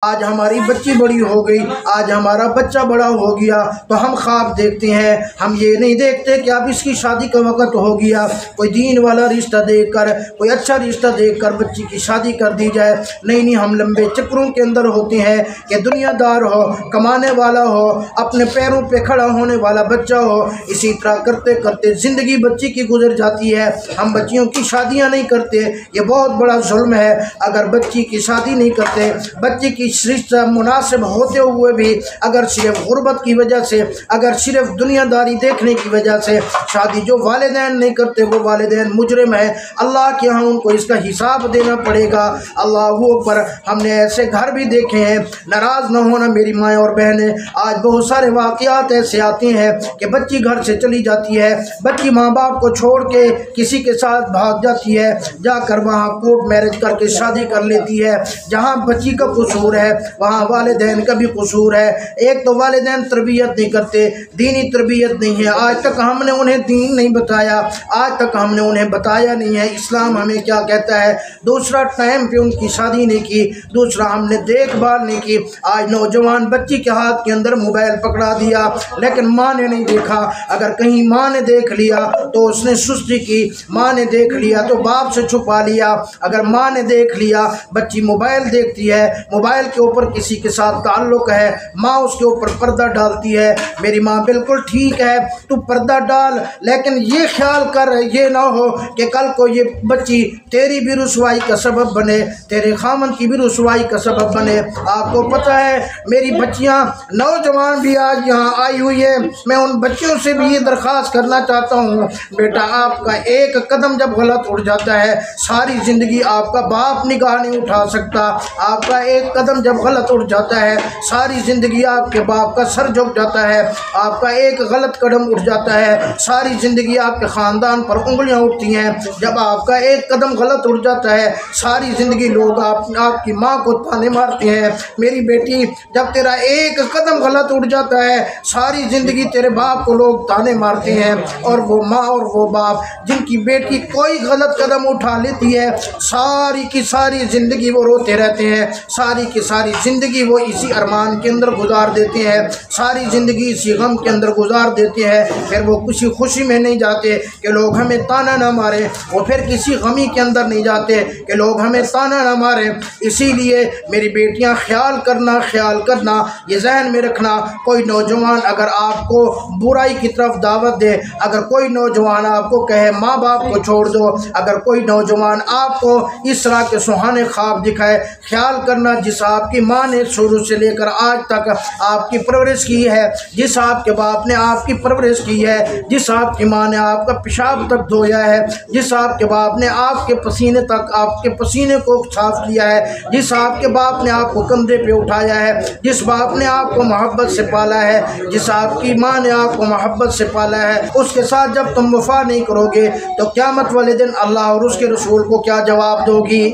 آج ہماری بچی بڑی ہو گئی، آج ہمارا بچہ بڑا ہو گیا تو ہم خواب دیکھتے ہیں، ہم یہ نہیں دیکھتے کہ اب اس کی شادی کا وقت ہو گیا، کوئی دین والا رشتہ دیکھ کر، کوئی اچھا رشتہ دیکھ کر بچی کی شادی کر دی جائے۔ نہیں، ہم لمبے چکروں کے اندر ہوتے ہیں کہ دنیا دار ہو، کمانے والا ہو، اپنے پیروں پہ کھڑا ہونے والا بچہ ہو۔ اسی طرح کرتے کرتے زندگی بچی کی گزر جاتی ہے، ہم بچیوں کی شادیاں نہیں کرتے۔ یہ بہت بڑا ظلم ہے اگر بچی کی شادی نہیں کرتے، بچی کی رشتہ مناسب ہوتے ہوئے بھی اگر صرف غربت کی وجہ سے، اگر صرف دنیا داری دیکھنے کی وجہ سے شادی جو والدین نہیں کرتے وہ والدین مجرم ہیں، اللہ کے ہاں ان کو اس کا حساب دینا پڑے گا۔ اللہ اکبر۔ ہم نے ایسے گھر بھی دیکھے ہیں، ناراض نہ ہونا میری مائیں اور بہنیں، آج بہت سارے واقعات ایسے آتے ہیں کہ بچی گھر سے چلی جاتی ہے، بچی ماں باپ کو چھوڑ کے کسی کے ساتھ بھاگ جاتی ہے، جا کر وہاں کورٹ میرج کر کے شادی کر لیتی ہے۔ جہاں بچی کا قصور ہے وہاں والدین کا بھی قصور ہے۔ ایک تو والدین تربیت نہیں کرتے، دینی تربیت نہیں ہے، آج تک ہم نے انہیں دین نہیں بتایا، آج تک ہم نے انہیں بتایا نہیں ہے اسلام ہمیں کیا کہتا ہے۔ دوسرا، ٹائم پہ ان کی شادی نہیں کی، دوسرا ہم نے دیکھ بھال نہیں کی۔ آج نوجوان بچی کے ہاتھ کے اندر موبائل پکڑا دیا لیکن ماں نے نہیں دیکھا، اگر کہیں ماں نے دیکھ لیا تو اس نے سستی کی، ماں نے دیکھ لیا تو باپ سے چھپا لیا، اگر ماں نے دیکھ لیا بچی موبائل دیکھتی ہے، موبائل کے اوپر کسی کے ساتھ تعلق ہے، ماں اس کے اوپر پردہ ڈالتی ہے۔ میری ماں بالکل ٹھیک ہے، تو پردہ ڈال، لیکن یہ خیال کر یہ نہ ہو کہ کل کو یہ بچی تیری بھی رسوائی کا سبب بنے، تیرے خامن کی بھی رسوائی کا سبب بنے۔ آپ کو پتہ ہے میری بچیاں نوجوان بھی آج یہاں آئی ہوئی ہے، میں ان بچیوں سے بھی یہ درخواست کرنا چاہتا ہوں، بیٹا آپ کا ایک قدم جب غلط اٹھ جاتا ہے ساری زندگی آپ کا باپ نگاہ نہیں اٹھا سکتا، آپ کا ایک قدم جب غلط اٹھ جاتا ہے ساری زندگی آپ کے باپ کا سر جھک جاتا ہے، آپ کا ایک غلط قدم اٹھ جاتا ہے ساری زندگی آپ کے خاندان پر انگلیاں اٹھتی ہیں، جب آپ کا ایک قدم غلط اٹھ جاتا ہے ساری زندگی لوگ آپ کی ماں کو تانے مارتے ہیں۔ میری بیٹی جب تیرا ایک قدم غلط اٹھ جاتا ہے ساری زندگی تیرے باپ کو لوگ تانے مارتے ہیں، اور وہ ماں اور وہ باپ جن کی بیٹی کوئی غلط قدم اٹھا لیتی ہے ساری کی ساری زندگی وہ روتے رہتے ہیں، ساری کی ساری زندگی وہ اسی ارمان کے اندر گزار دیتے ہیں، ساری زندگی اسی غم کے اندر گزار دیتے ہیں، پھر وہ کسی خوشی میں نہیں جاتے کہ لوگ ہمیں تانا نہ مارے، وہ پھر کسی غمی کے اندر نہیں جاتے کہ لوگ ہمیں تانا نہ مارے۔ اسی لیے میری بیٹیاں خیال کرنا، یہ ذہن میں رکھنا، کوئی نوجوان اگر آپ کو برائی کی طرف دعوت دے، اگر کوئی نوجوان آپ کو کہے ماں باپ کو چھوڑ دو، اگر کوئی نوجوان آپ کو اس طرح کے سہانے خواب دکھائے، خیال کرنا جس آپ کی ماں نے شروع سے لے کر آج تک آپ کی پرورش کی ہے، جس آپ کے باپ نے آپ کی پرورش کی ہے، جس آپ کی ماں نے آپ کا پیشاب تک دھویا ہے، جس آپ کے باپ نے آپ کے پسینے تک آپ کے پسینے کو صاف کیا ہے، جس آپ کے باپ نے آپ کو کندھے پہ اٹھایا ہے، جس باپ نے آپ کو محبت سے پالا ہے، جس آپ کی ماں نے آپ کو محبت سے پالا ہے، اس کے ساتھ جب تم وفا نہیں کرو گے تو قیامت والے دن اللہ اور اس کے رسول کو کیا جواب دو گی؟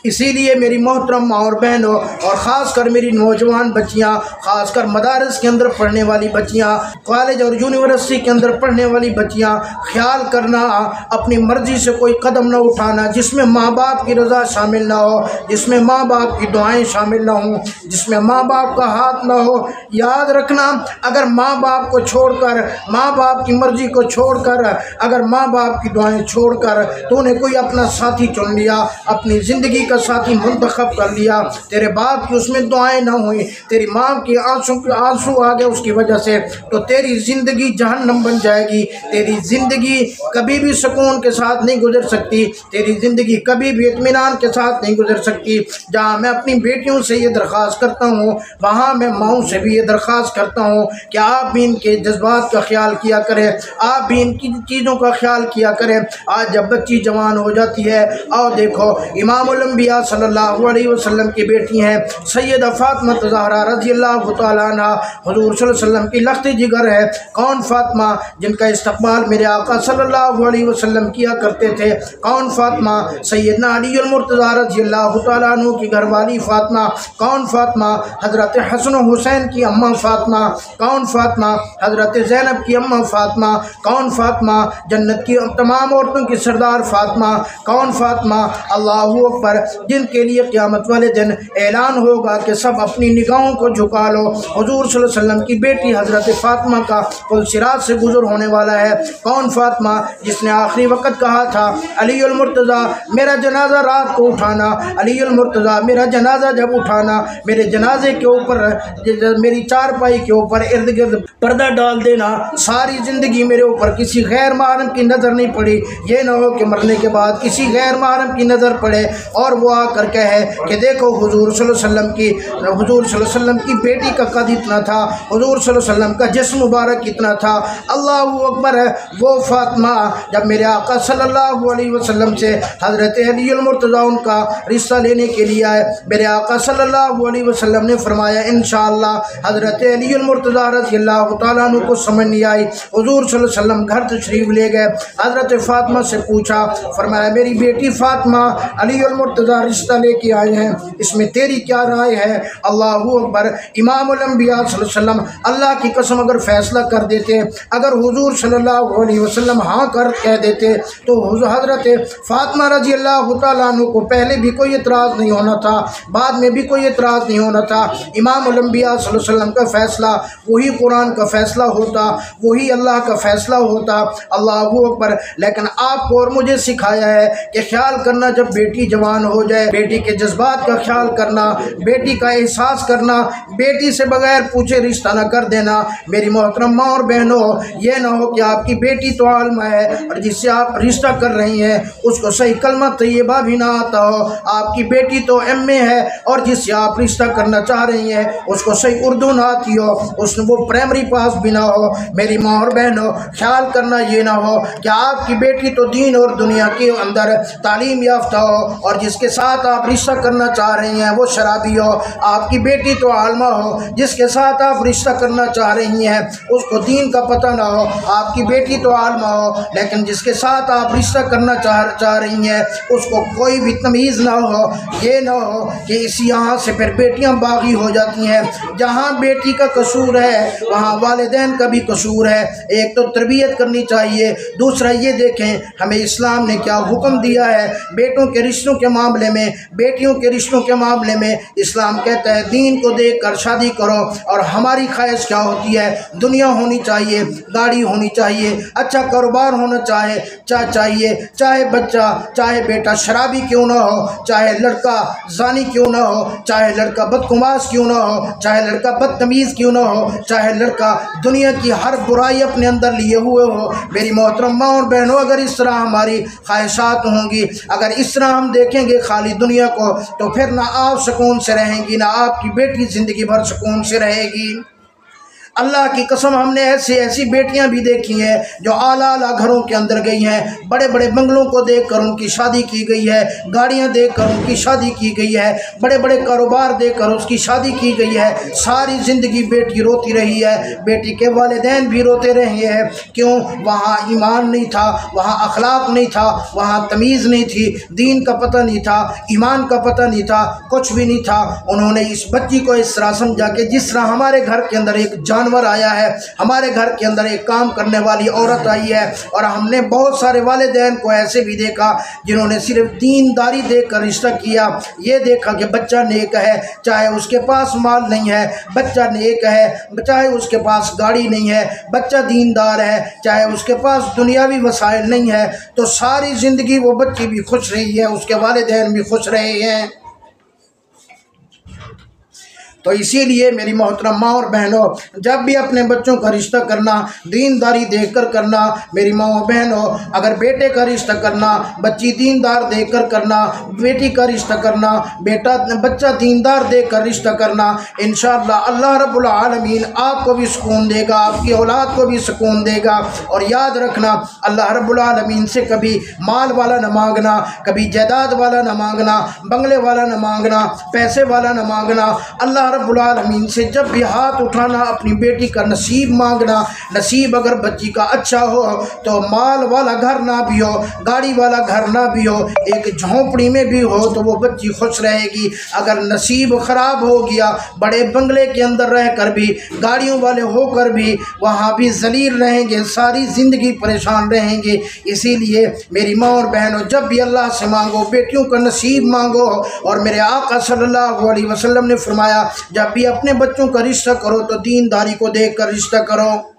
اسی لیے میری محترم ماں اور بہنوں، اور خاص کر میری نوجوان بچیاں، خاص کر مدارس کے اندر پڑھنے والی بچیاں، کالج اور یونیورسٹی کے اندر پڑھنے والی بچیاں، خیال کرنا اپنی مرضی سے کوئی قدم نہ اٹھانا جس میں ماں باپ کی رضا شامل نہ ہو، جس میں ماں باپ کی دعائیں شامل نہ ہوں، جس میں ماں باپ کا ہاتھ نہ ہو۔ یاد رکھنا اگر ماں باپ کو چھوڑ کر، ماں باپ کی مرضی کو چھوڑ کر، اگر ماں باپ کی دعائیں چھوڑ کر تو نے کوئی اپنا ساتھی چن لیا، اپنی زندگی کا ساتھی منتخب کر لیا، تیرے باپ کی اس میں دعائیں نہ ہوئیں، تیری ماں کی آنسو آ گئے اس کی وجہ سے، تو تیری زندگی جہنم بن جائے گی، تیری زندگی کبھی بھی سکون کے ساتھ نہیں گزر سکتی، تیری زندگی کبھی بھی اطمینان کے ساتھ نہیں گزر سکتی۔ جہاں میں اپنی بیٹیوں سے یہ درخواست کرتا ہوں وہاں میں ماؤں سے بھی یہ درخواست کرتا ہوں کہ آپ بھی ان کے جذبات کا خیال کیا کریں، آپ بھی ان کی چیزوں کا خیال کیا کریں۔ آج جب بچی جوان ہو جاتی ہے، اور دیکھو امام الانبیاء صلی اللہ علیہ وسلم کی بیٹی ہیں سیدہ فاطمہ زہرا رضی اللہ تعالیٰ عنہ، حضور صلی اللہ علیہ وسلم کی لخت جگر ہے۔ کون فاطمہ؟ جن کا استقبال میرے آقا صلی اللہ علیہ وسلم کیا کرتے تھے۔ کون فاطمہ؟ سیدنا علی المرتضیٰ رضی اللہ تعالیٰ عنہ کی گھر والی فاطمہ۔ کون فاطمہ؟ حضرت حسن و حسین کی اماں فاطمہ۔ کون فاطمہ؟ حضرت زینب کی اماں فاطمہ۔ کون فاطمہ؟ جنت کی تمام عورتوں کی سردار فاطمہ۔ کون فاطمہ؟ اللہ اکبر۔ जिनके लिए क़यामत वाले दिन ऐलान होगा कि सब अपनी निगाहों को झुका लो। हुजूर सल्लल्लाहु अलैहि वसल्लम की बेटी हज़रत फ़ातिमा का पुल सिरात से गुजर होने वाला है। कौन फ़ातिमा? जिसने आखिरी वक़्त कहा था अली उल मुर्तज़ा मेरा जनाजा रात को उठाना, अली उल मुर्तज़ा मेरा जनाजा जब उठाना मेरे जनाजे के ऊपर मेरी चारपाई के ऊपर इर्द गिर्द पर्दा डाल देना, सारी ज़िंदगी मेरे ऊपर किसी गैर महरम की नज़र नहीं पड़ी। ये ना हो कि मरने के बाद किसी गैर महरम की नज़र पड़े और वो आकर कहे कि देखो हुजूर सल्लल्लाहु अलैहि वसल्लम की बेटी का कद इतना था, हुजूर सल्लल्लाहु अलैहि वसल्लम का जिस्म मुबारक इतना था। अल्लाहु अकबर है। वो फातिमा जब मेरे आका सल्लल्लाहु अलैहि वसल्लम से हज़रत अली उल मुर्तज़ा उनका रिश्ता लेने के लिए आए, मेरे आका सल्लल्लाहु अलैहि वसल्लम ने फरमाया इंशाअल्लाह। हज़रत अली उल मुर्तज़ा रज़ियल्लाहु तआला अन्हु को समझ नहीं आई। हुजूर सल्लल्लाहु अलैहि वसल्लम घर तशरीफ़ ले गए, हज़रत फ़ातिमा से पूछा, फरमाया मेरी बेटी फ़ातिमा अली उल मुर्तज़ा रिश्ता लेके आए हैं, इसमें तेरी क्या राय है? अल्लाहु अकबर। इमामुल अंबिया सल्लल्लाहु अलैहि वसल्लम अल्लाह की कसम अगर फ़ैसला कर देते, अगर हुजूर सल्लल्लाहु अलैहि वसल्लम हाँ कर कह देते तो हज़रत फ़ातिमा रज़ियल्लाहु तआला अन्हु को पहले भी कोई एतराज़ नहीं होना था, बाद में भी कोई एतराज़ नहीं होना था। इमामुल अंबिया सल्लल्लाहु अलैहि वसल्लम का फ़ैसला वही कुरान का फ़ैसला होता, वही अल्लाह का फ़ैसला होता। अल्लाहु अकबर। लेकिन आपको और मुझे सिखाया है कि ख्याल करना जब बेटी जवान हो जाए, बेटी के जज्बात का ख्याल करना, बेटी का एहसास करना, बेटी से बगैर पूछे रिश्ता न कर देना। मेरी मोहतरम माँ और बहनों, ये ना हो कि आपकी बेटी तो आलिमा है और जिससे आप रिश्ता कर रही हैं उसको सही कलमा तैयबा भी ना आता हो। आपकी बेटी तो एमए है और जिससे आप रिश्ता करना चाह रही हैं उसको सही उर्दू ना आती हो, उसने वो प्राइमरी पास भी ना हो। मेरी माँ और बहनों, ख्याल करना ये ना हो कि आपकी बेटी तो दीन और दुनिया के अंदर तालीम याफ्ता हो और जिसके साथ आप रिश्ता करना चाह रही हैं वो शराबी हो। आपकी बेटी तो आलिमा हो, जिसके साथ आप रिश्ता करना चाह रही हैं उसको दीन का पता ना हो। आपकी बेटी तो आलिमा हो लेकिन जिसके साथ आप रिश्ता करना चाह रही हैं उसको कोई भी तमीज़ ना हो। ये ना हो कि इसी यहाँ से फिर बेटियाँ बागी हो जाती हैं। जहाँ बेटी का कसूर है वहाँ वालिदैन का भी कसूर है। एक तो तरबियत करनी चाहिए, दूसरा ये देखें हमें इस्लाम ने क्या हुक्म दिया है बेटों के रिश्तों के मामले में, बेटियों के रिश्तों के मामले में। इस्लाम कहता है दीन को देख कर शादी करो। और हमारी ख्वाहिश क्या होती है? दुनिया होनी चाहिए, गाड़ी होनी चाहिए, अच्छा कारोबार होना चाहिए, चाहे बच्चा चाहे बेटा शराबी क्यों ना हो, चाहे लड़का जानी क्यों ना हो, चाहे लड़का बदकुमाश क्यों ना हो, चाहे लड़का बदतमीज़ क्यों ना हो, चाहे लड़का दुनिया की हर बुराई अपने अंदर लिए हुए हो। मेरी मोहतरम माँ और बहनों, अगर इस तरह हमारी ख्वाहिशात होंगी, अगर इस तरह हम देखेंगे खाली दुनिया को, तो फिर ना आप सुकून से रहेंगी ना आपकी बेटी ज़िंदगी भर सुकून से रहेगी। अल्लाह की कसम हमने ऐसी बेटियां भी देखी हैं जो आला घरों के अंदर गई हैं, बड़े बड़े बंगलों को देखकर उनकी शादी की गई है, गाड़ियां देखकर उनकी शादी की गई है, बड़े बड़े कारोबार देखकर उसकी शादी की गई है। सारी ज़िंदगी बेटी रोती रही है, बेटी के वालिदैन भी रोते रहे हैं। क्यों? वहाँ ईमान नहीं था, वहाँ अखलाक नहीं था, वहाँ तमीज़ नहीं थी, दीन का पता नहीं था, ईमान का पता नहीं था, कुछ भी नहीं था। उन्होंने इस बच्ची को इस तरह समझा कि जिस तरह हमारे घर के अंदर एक जानवर आया है, हमारे घर के अंदर एक काम करने वाली औरत आई है। और हमने बहुत सारे वालिदैन को ऐसे भी देखा जिन्होंने सिर्फ दीनदारी देखकर रिश्ता किया। ये देखा कि बच्चा नेक है, चाहे उसके पास माल नहीं है, बच्चा नेक है, चाहे उसके पास गाड़ी नहीं है, बच्चा दीनदार है, चाहे उसके पास दुनियावी वसाइल नहीं है, तो सारी ज़िंदगी वो बच्ची भी खुश रही है, उसके वालिदैन भी खुश रहे हैं। तो इसीलिए मेरी मोहतरम माँ और बहनों, जब भी अपने बच्चों का रिश्ता करना दीनदारी देखकर करना। मेरी माँ और बहनों, अगर बेटे का रिश्ता करना बच्ची दीनदार देखकर करना, बेटी का रिश्ता करना बच्चा दीनदार देखकर रिश्ता करना, इंशाअल्लाह अल्लाह रब्बुल आलमीन आपको भी सुकून देगा, आपकी औलाद को भी सुकून देगा। और याद रखना, अल्लाह रब्बुल आलमीन से कभी माल वाला न मांगना, कभी जायदाद वाला न मांगना, बंगले वाला न मांगना, पैसे वाला न मांगना। अल्लाह रब्बुल आलमीन से जब भी हाथ उठाना, अपनी बेटी का नसीब मांगना। नसीब अगर बच्ची का अच्छा हो तो माल वाला घर ना भी हो, गाड़ी वाला घर ना भी हो, एक झोंपड़ी में भी हो तो वो बच्ची खुश रहेगी। अगर नसीब ख़राब हो गया, बड़े बंगले के अंदर रह कर भी, गाड़ियों वाले होकर भी वहाँ भी ज़लील रहेंगे, सारी ज़िंदगी परेशान रहेंगे। इसीलिए मेरी माँ और बहनों, जब भी अल्लाह से मांगो, बेटियों का नसीब मांगो। और मेरे आका सल्लल्लाहु अलैहि वसल्लम ने फरमाया, जब भी अपने बच्चों का रिश्ता करो तो दीनदारी को देख कर रिश्ता करो।